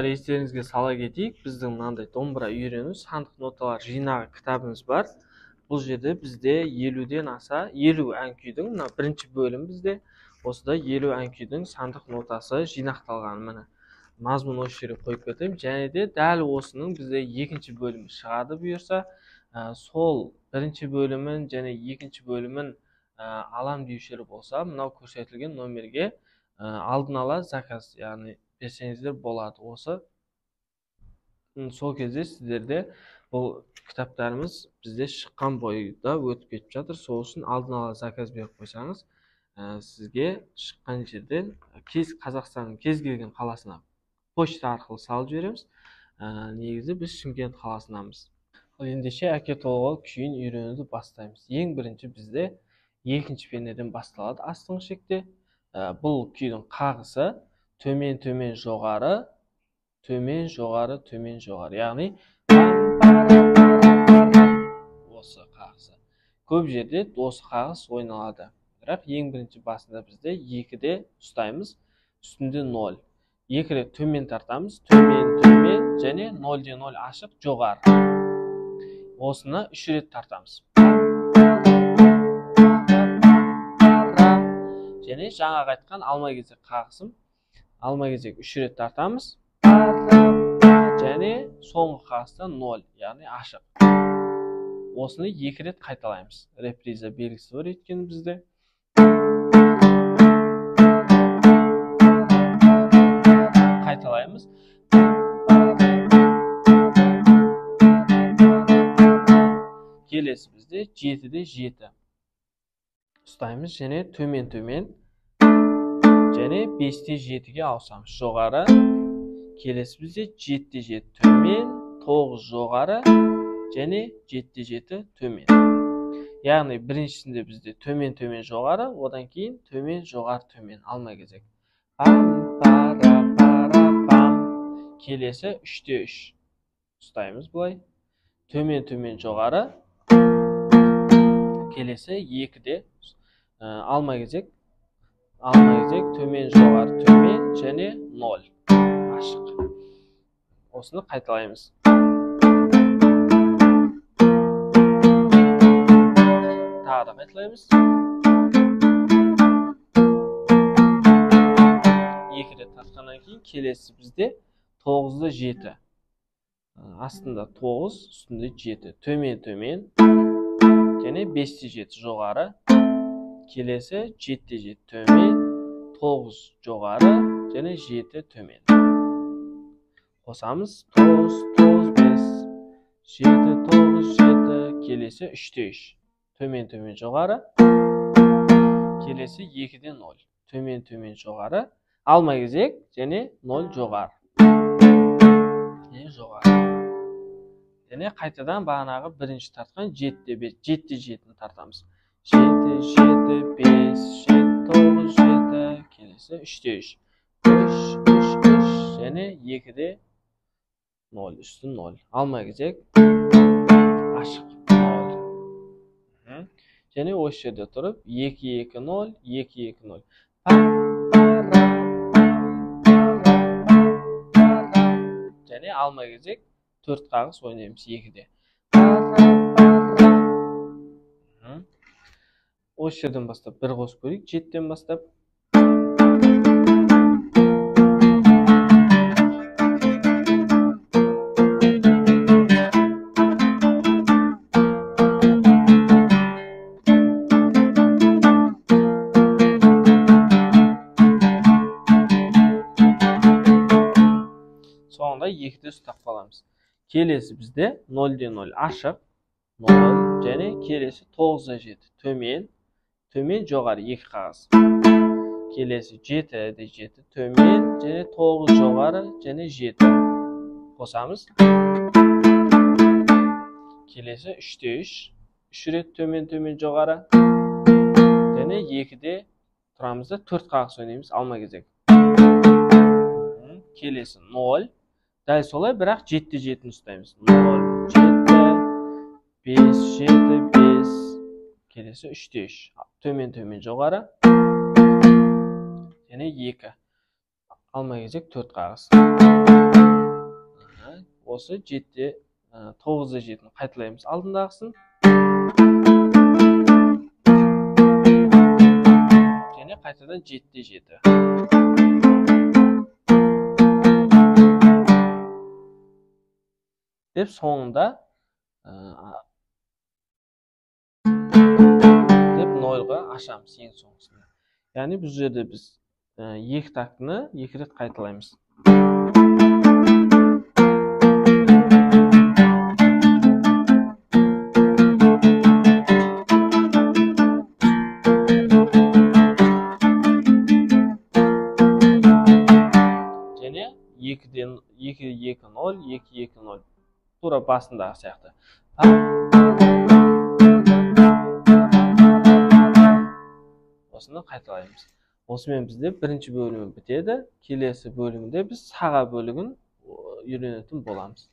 Достар, естеріңізге сала кетейік, біздің мынандай домбыра үйрену сандық ноталар жинағы кітабымыз бар. Бұл жерде бізде 50-ден аса 50 ән күйдің, мына бірінші бөлім бізде осыда 50 ән күйдің сандық нотасы жинақталған. Міне мазмұн осы жерге қойып кетемін. Және де дәл осының бізде екінші бөлімі шығады бұйырса, сол бірінші бөлімін және екінші бөлімін алам деушілер болса, мынау көрсетілген номерге алдын ала заказ, яғни берсеңіздер болады. Осы сол кезде сіздерде бұл кітаптарымыз бізде шыққан бойда өтіп кетіп жатыр. Сол үшін алдын ала заказ беріп қойсаңыз, сізге шыққан жерден Қазақстанның кез келген қаласына почта арқылы салып жібереміз. Негізі біз Шымкент қаласынамыз. Ендеше әке толғау күйін үйренуді бастаймыз. Ең бірінші бізде екінші пернеден басталады. Астыңғы шекте бұл күйдің қағысы төмен жоғары, төмен жоғары, төмен жоғары. Яғни осы қағысы. Көп жерде осы қағыс ойналады. Бірақ ең бірінші басында бізде 2-де ұстаймыз, үстінде 0. 2 рет төмен тартамыз, төмен, және 0-де 0 ашық жоғары. Осыны 3 рет тартамыз. Және жаңа айтқан алма-кезек қағысым. Алма-кезек 3 рет тартамыз. Және соңғы қағыста 0, яғни ашық. Осыны 2 рет қайталаймыз. Реприза белгісі бар еткені бізде. Қайталаймыз. Келесі бізде 7-де 7. Ұстаймыз, және төмен, және 5-те 7-ге ауысамыз. Жоғары. Келесі бізде 7-де 7 төмен, 9 жоғары, және 7-де 7 төмен. Яғни біріншісінде бізде төмен жоғары, одан кейін төмен жоғары төмен. Алма-кезек. Келесі 3-те 3. Ұстаймыз бұлай. Төмен жоғары. Келесі 2-де алма-кезек, төмен жоғары төмен, және 0 ашық. Осыны қайталаймыз. Тағы да қайталаймыз. 2 рет тартқаннан кейін келесі бізде 9-да 7. Астында 9, үстінде 7. Төмен, және 5-те 7 жоғары. Келесі 7-де 7 төмен, 9 жоғары, және 7 төмен. Қосамыз. 9, 5, 7, 9, 7. Келесі 3-те 3. Төмен жоғары. Келесі 2-де 0. Төмен жоғары. Алма-кезек, және 0 жоғары. Және қайтадан бағанағы бірінші тартқан 7-де 5, 7-де 7-ні тартамыз. 7, 5, 7, 9, 7. Келесі 3-те 3. 3, және 2-де 0, үсті 0. Алма-кезек, ашық 0. Және осы жерде тұрып, 2, 2, 0, 2, 2, 0. Және алма-кезек 4 қағыс ойнаймыз 2-де. Осы жерден бастап бір қосып көрейік, 7-ден бастап. Соңында 2-де ұстап қаламыз. Келесі бізде 0-де 0 ашық, 0, және келесі 9-да 7 төмен жоғары 2 қағыс. Келесі 7-де 7 төмен, және 9 жоғары, және 7. Қосамыз. Келесі 3-те 3. 3 рет төмен жоғары. Және 2-де тұрамызда 4 қағыс ойнаймыз алма-кезек. Келесі 0. Дәл солай, бірақ 7-де 7-ні ұстаймыз. 0, 7, 5, 7, 5. Келесі 3-те 3. Төмен жоғары. Және 2. Алма-кезек 4 қағыс. осы 7-де 9-да 7-ni qaytalaymiz aldındagıсын. Және qaytadan 7-де 7. Dep soňunda dep 0-ga aşamız eň soňusunda. Yani bu jerde biz 2 taktni 2 ret qaytalaymiz. Және 2-den 2 2 0 2 2 0 Tura basındağı sayaktı. Osunu qaytalaymiz. Osымен bizde birinci bölümü bitedi. Kelesi bölümde biz sağa bölügün үйрөнетін боламыз.